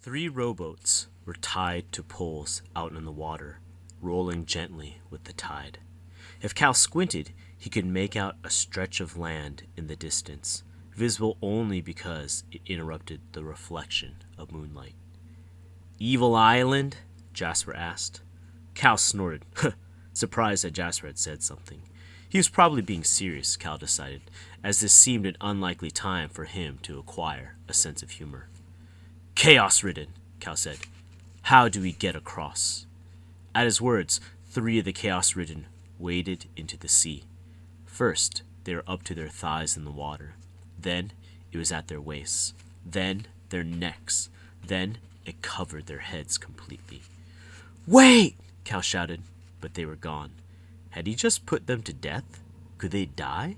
3 rowboats were tied to poles out in the water, rolling gently with the tide. If Cal squinted, he could make out a stretch of land in the distance, visible only because it interrupted the reflection of moonlight. "Evil Island?" Jasper asked. Cal snorted, surprised that Jasper had said something. He was probably being serious, Cal decided, as this seemed an unlikely time for him to acquire a sense of humor. "Chaos-ridden," Cal said. "How do we get across?" At his words, 3 of the chaos-ridden waded into the sea. First, they were up to their thighs in the water. Then, it was at their waists. Then, their necks. Then, it covered their heads completely. "Wait!" Cal shouted, but they were gone. Had he just put them to death? Could they die?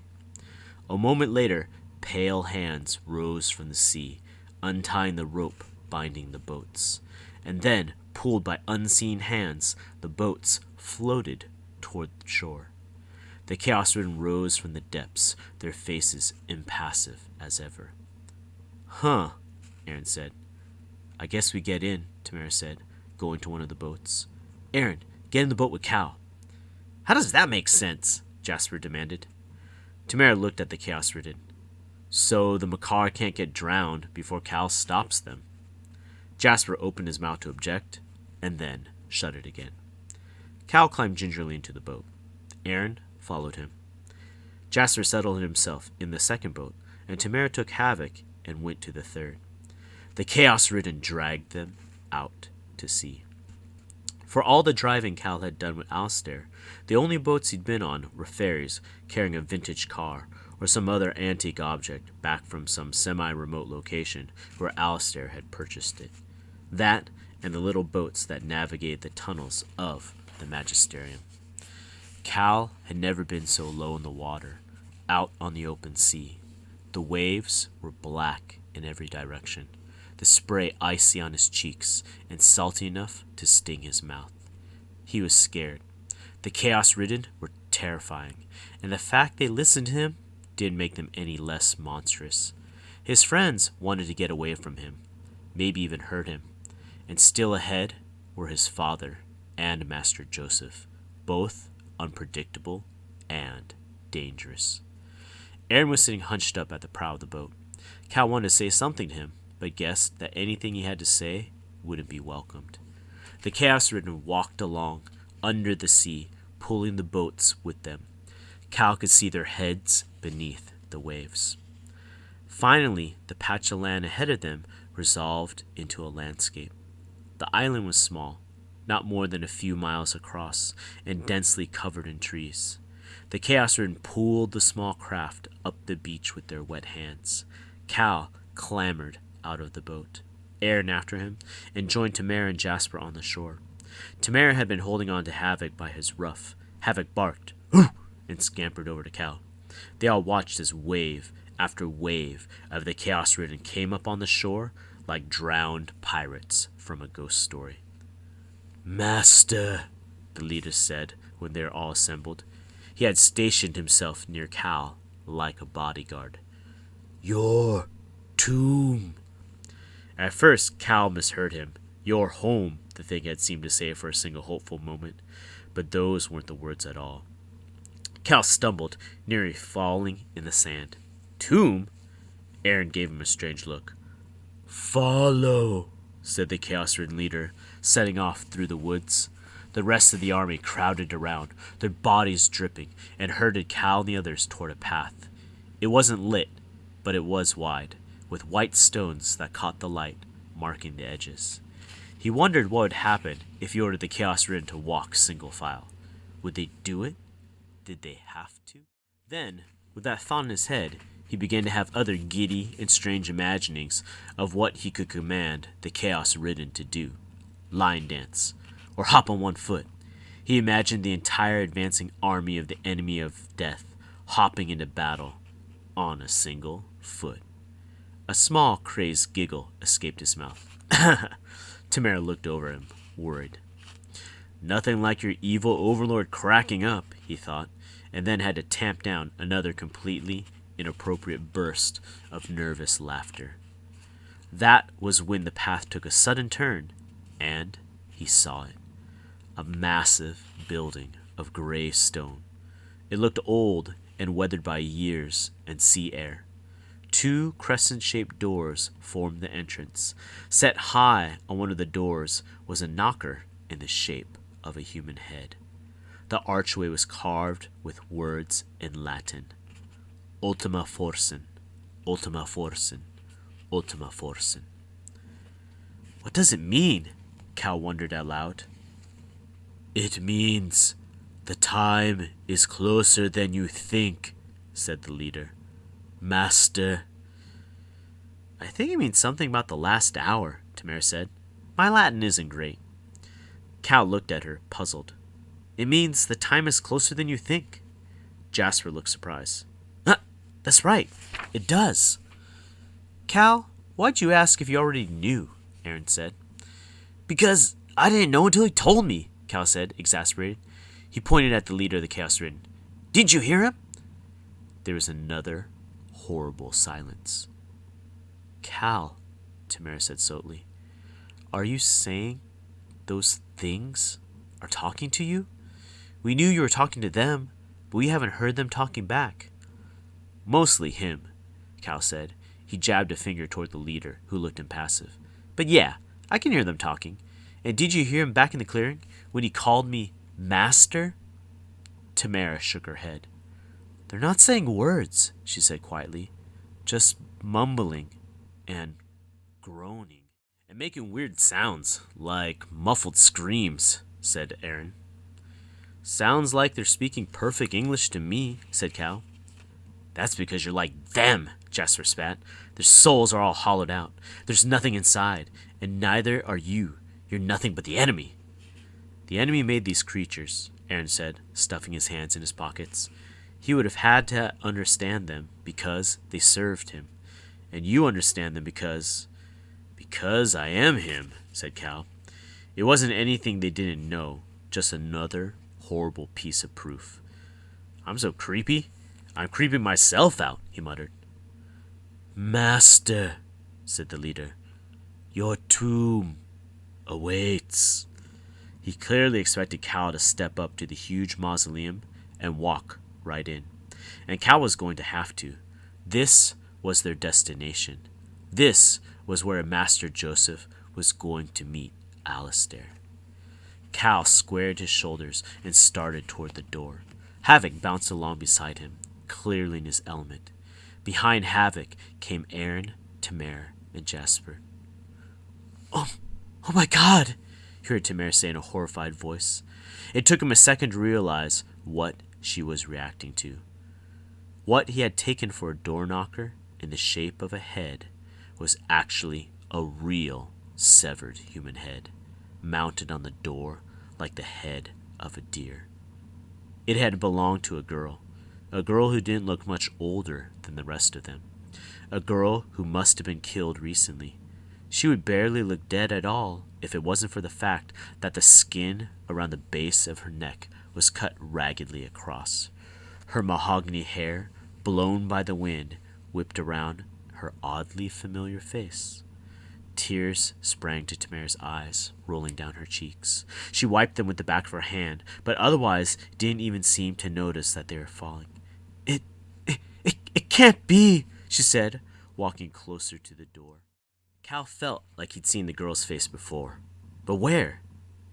A moment later, pale hands rose from the sea, untying the rope binding the boats. And then, pulled by unseen hands, the boats floated toward the shore. The Chaos-ridden rose from the depths, their faces impassive as ever. "Huh," Aaron said. "I guess we get in," Tamara said, going to one of the boats. "Aaron, get in the boat with Cal." "How does that make sense?" Jasper demanded. Tamara looked at the Chaos-ridden. "So the Makar can't get drowned before Cal stops them." Jasper opened his mouth to object, and then shut it again. Cal climbed gingerly into the boat. Aaron followed him. Jasper settled himself in the second boat, and Tamara took Havoc and went to the third. The Chaos-ridden dragged them out to sea. For all the driving Cal had done with Alistair, the only boats he'd been on were ferries carrying a vintage car or some other antique object back from some semi-remote location where Alistair had purchased it. That and the little boats that navigated the tunnels of the Magisterium. Cal had never been so low in the water, out on the open sea. The waves were black in every direction, the spray icy on his cheeks and salty enough to sting his mouth. He was scared. The Chaos-ridden were terrifying, and the fact they listened to him didn't make them any less monstrous. His friends wanted to get away from him, maybe even hurt him. And still ahead were his father and Master Joseph, both unpredictable and dangerous. Aaron was sitting hunched up at the prow of the boat. Cal wanted to say something to him, but guessed that anything he had to say wouldn't be welcomed. The Chaos-ridden walked along, under the sea, pulling the boats with them. Cal could see their heads beneath the waves. Finally, the patch of land ahead of them resolved into a landscape. The island was small, not more than a few miles across, and densely covered in trees. The Chaos-ridden pulled the small craft up the beach with their wet hands. Cal clambered out of the boat, Aaron after him, and joined Tamara and Jasper on the shore. Tamara had been holding on to Havoc by his ruff. Havoc barked, "Hoo!" and scampered over to Cal. They all watched as wave after wave of the Chaos-ridden came up on the shore like drowned pirates from a ghost story. "Master," the leader said when they were all assembled. He had stationed himself near Cal like a bodyguard. "Your tomb." At first, Cal misheard him. "Your home," the thing had seemed to say for a single hopeful moment, but those weren't the words at all. Cal stumbled, nearly falling in the sand. "Tomb?" Aaron gave him a strange look. "Follow," said the Chaos-ridden leader, setting off through the woods. The rest of the army crowded around, their bodies dripping, and herded Cal and the others toward a path. It wasn't lit, but it was wide, with white stones that caught the light, marking the edges. He wondered what would happen if he ordered the Chaos-ridden to walk single file. Would they do it? Did they have to? Then, with that thought in his head, he began to have other giddy and strange imaginings of what he could command the Chaos-ridden to do. Line dance, or hop on one foot. He imagined the entire advancing army of the enemy of death hopping into battle on a single foot. A small, crazed giggle escaped his mouth. Tamara looked over him, worried. Nothing like your evil overlord cracking up, he thought, and then had to tamp down another completely inappropriate burst of nervous laughter. That was when the path took a sudden turn, and he saw it. A massive building of gray stone. It looked old and weathered by years and sea air. 2 crescent-shaped doors formed the entrance. Set high on one of the doors was a knocker in the shape of a human head. The archway was carved with words in Latin. Ultima forsen, ultima forsen, ultima forsen. What does it mean? Cal wondered aloud. It means the time is closer than you think, said the leader. Master. I think it means something about the last hour, Tamara said. My Latin isn't great. Cal looked at her, puzzled. It means the time is closer than you think. Jasper looked surprised. That's right. It does. Cal, why'd you ask if you already knew? Aaron said. Because I didn't know until he told me, Cal said, exasperated. He pointed at the leader of the Chaos Ridden. Didn't you hear him? There was another horrible silence. Cal, Tamara said slowly, are you saying those things are talking to you? We knew you were talking to them, but we haven't heard them talking back. Mostly him, Cal said. He jabbed a finger toward the leader, who looked impassive. But yeah, I can hear them talking. And did you hear him back in the clearing when he called me Master? Tamara shook her head. They're not saying words, she said quietly. Just mumbling and groaning and making weird sounds, like muffled screams, said Aaron. Sounds like they're speaking perfect English to me, said Cal. That's because you're like them, Jasper spat. Their souls are all hollowed out. There's nothing inside, and neither are you. You're nothing but the enemy. The enemy made these creatures, Aaron said, stuffing his hands in his pockets. He would have had to understand them because they served him. And you understand them because I am him, said Cal. It wasn't anything they didn't know, just another horrible piece of proof. I'm so creepy. I'm creeping myself out, he muttered. Master, said the leader, your tomb awaits. He clearly expected Cal to step up to the huge mausoleum and walk right in. And Cal was going to have to. This was their destination. This was where Master Joseph was going to meet Alistair. Cal squared his shoulders and started toward the door. Havoc bounced along beside him, clearly in his element. Behind Havoc came Aaron, Tamara, and Jasper. Oh my God, he heard Tamara say in a horrified voice. It took him a second to realize what she was reacting to. What he had taken for a door knocker in the shape of a head was actually a real severed human head, mounted on the door like the head of a deer. It had belonged to a girl who didn't look much older than the rest of them, a girl who must have been killed recently. She would barely look dead at all if it wasn't for the fact that the skin around the base of her neck was cut raggedly across. Her mahogany hair, blown by the wind, whipped around her oddly familiar face. Tears sprang to Tamara's eyes, rolling down her cheeks. She wiped them with the back of her hand, but otherwise didn't even seem to notice that they were falling. It can't be, she said, walking closer to the door. Cal felt like he'd seen the girl's face before. But where?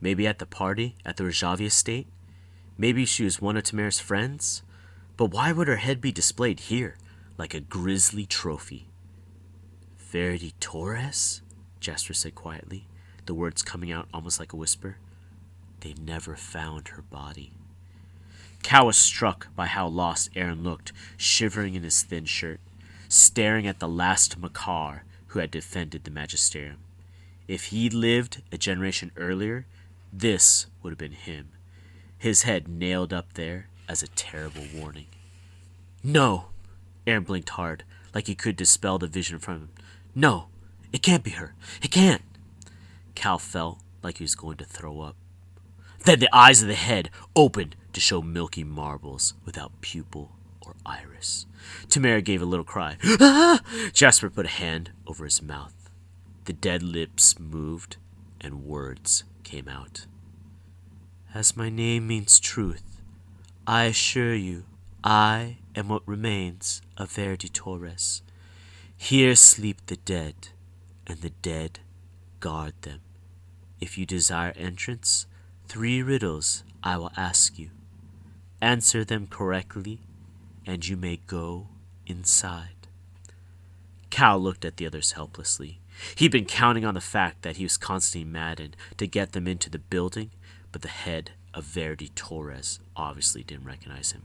Maybe at the party at the Rajavi estate? Maybe she was one of Tamara's friends? But why would her head be displayed here, like a grisly trophy? Verity Torres? Jasper said quietly, the words coming out almost like a whisper. They never found her body. Cal was struck by how lost Aaron looked, shivering in his thin shirt, staring at the last Makar who had defended the Magisterium. If he'd lived a generation earlier, this would have been him, his head nailed up there as a terrible warning. No! Aaron blinked hard, like he could dispel the vision from him. No! It can't be her! It can't! Cal felt like he was going to throw up. Then the eyes of the head opened to show milky marbles without pupil or iris. Tamara gave a little cry. Ah! Jasper put a hand over his mouth. The dead lips moved, and words came out. As my name means truth, I assure you, I am what remains of Verdi Torres. Here sleep the dead, and the dead guard them. If you desire entrance, 3 riddles I will ask you. Answer them correctly, and you may go inside. Cal looked at the others helplessly. He'd been counting on the fact that he was Constantine Madden to get them into the building, but the head of Verdi Torres obviously didn't recognize him.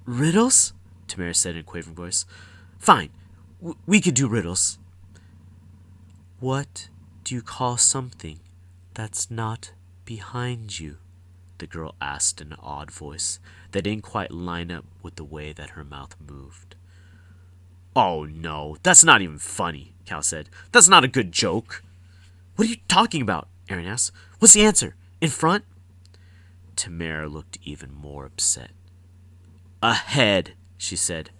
Riddles? Tamara said in a quavering voice. Fine, we could do riddles. What do you call something that's not behind you? The girl asked in an odd voice that didn't quite line up with the way that her mouth moved. Oh no, that's not even funny, Cal said. That's not a good joke. What are you talking about? Aaron asked. What's the answer? In front? Tamara looked even more upset. Ahead, she said.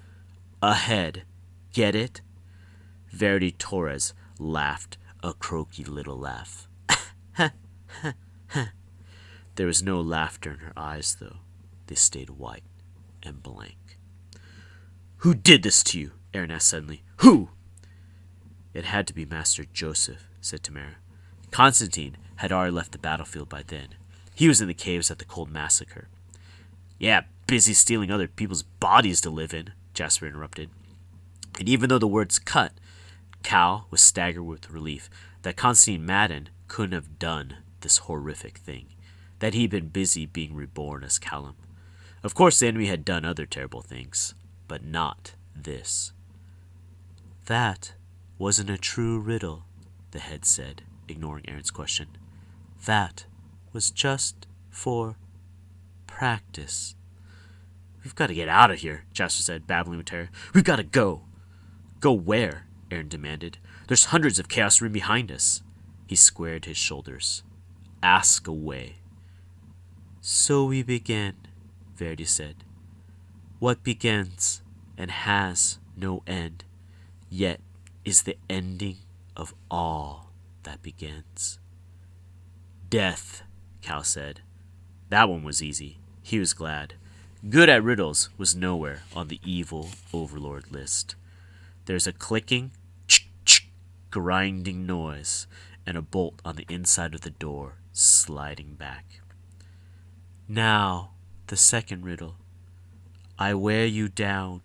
Ahead. Get it? Verdi Torres laughed a croaky little laugh. There was no laughter in her eyes, though. They stayed white and blank. Who did this to you? Aaron asked suddenly. Who? It had to be Master Joseph, said Tamara. Constantine had already left the battlefield by then. He was in the caves at the Cold Massacre. Yeah, busy stealing other people's bodies to live in, Jasper interrupted. And even though the words cut, Cal was staggered with relief that Constantine Madden couldn't have done this horrific thing, that he'd been busy being reborn as Callum. Of course, the enemy had done other terrible things, but not this. That wasn't a true riddle, the head said, ignoring Aaron's question. That was just for practice. We've got to get out of here, Jasper said, babbling with terror. We've got to go. Go where? Aaron demanded. There's hundreds of Chaos Room behind us. He squared his shoulders. Ask away. So we begin, Verdi said. What begins and has no end, yet is the ending of all that begins. Death, Cal said. That one was easy. He was glad. Good at riddles was nowhere on the evil overlord list. There's a clicking, grinding noise, and a bolt on the inside of the door sliding back. Now, the second riddle. I wear you down,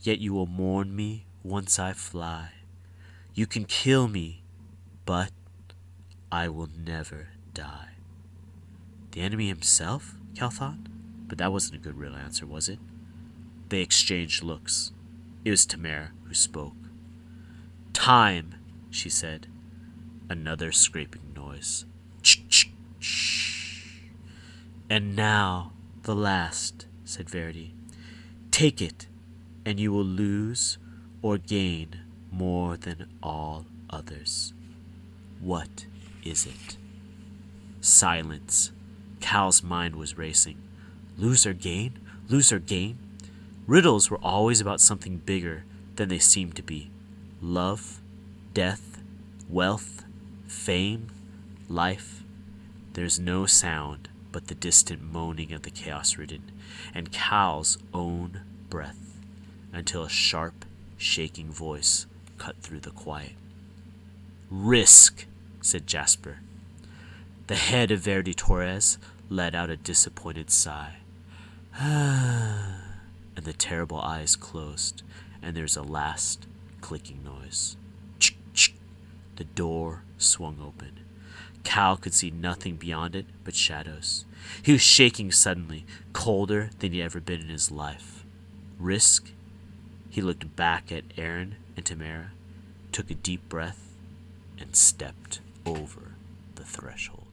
yet you will mourn me once I fly. You can kill me, but I will never die. The enemy himself, Cal thought? But that wasn't a good real answer, was it? They exchanged looks. It was Tamara who spoke. Time, she said. Another scraping noise. And now, the last, said Verdi. Take it, and you will lose or gain more than all others. What is it? Silence. Cal's mind was racing. Lose or gain? Lose or gain? Riddles were always about something bigger than they seemed to be. Love, death, wealth, fame, life. There's no sound but the distant moaning of the chaos-ridden, and Cal's own breath, until a sharp, shaking voice cut through the quiet. Risk, said Jasper. The head of Verdi Torres let out a disappointed sigh. And the terrible eyes closed, and there's a last clicking noise. The door swung open. Cal could see nothing beyond it but shadows. He was shaking suddenly, colder than he'd ever been in his life. Risk? He looked back at Aaron and Tamara, took a deep breath, and stepped over the threshold.